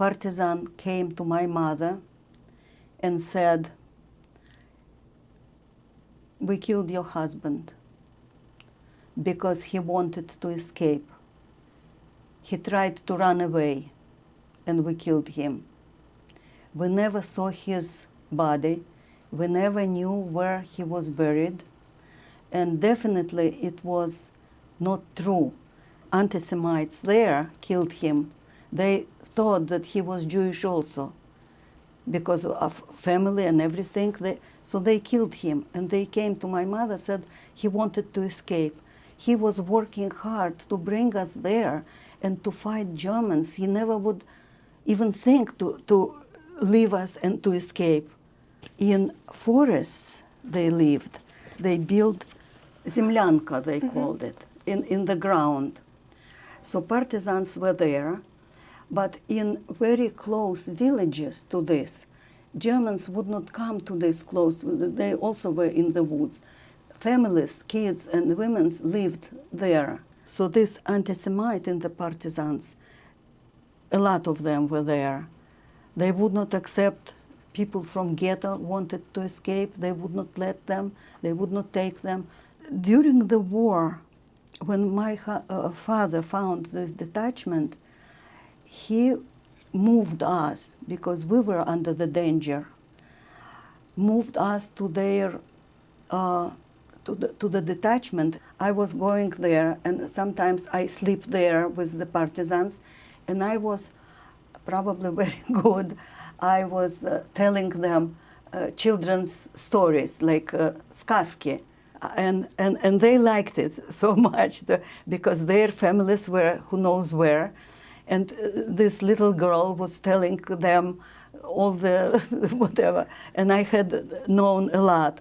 partisan came to my mother and said, "We killed your husband because he wanted to escape. He tried to run away, and we killed him. We never saw his body. We never knew where he was buried. And definitely it was not true. Anti-Semites there killed him. They thought that he was Jewish also because of family and everything. So they killed him. And they came to my mother, said he wanted to escape. He was working hard to bring us there and to fight Germans. He never would even think to leave us and to escape. In forests they lived. They built землянка, they called it, in the ground. So partisans were there, but in very close villages to this, Germans would not come to this close. They also were in the woods. Families, kids and women lived there. So this anti-Semite in the partisans, a lot of them were there. They would not accept people from ghetto wanted to escape. They would not let them. They would not take them. During the war, when my father found this detachment, he moved us, because we were under the danger, moved us to their to the detachment. I was going there, and sometimes I sleep there with the partisans, and I was probably very good. I was telling them children's stories, like сказки, and they liked it so much because their families were who knows where, and this little girl was telling them all the whatever, and I had known a lot.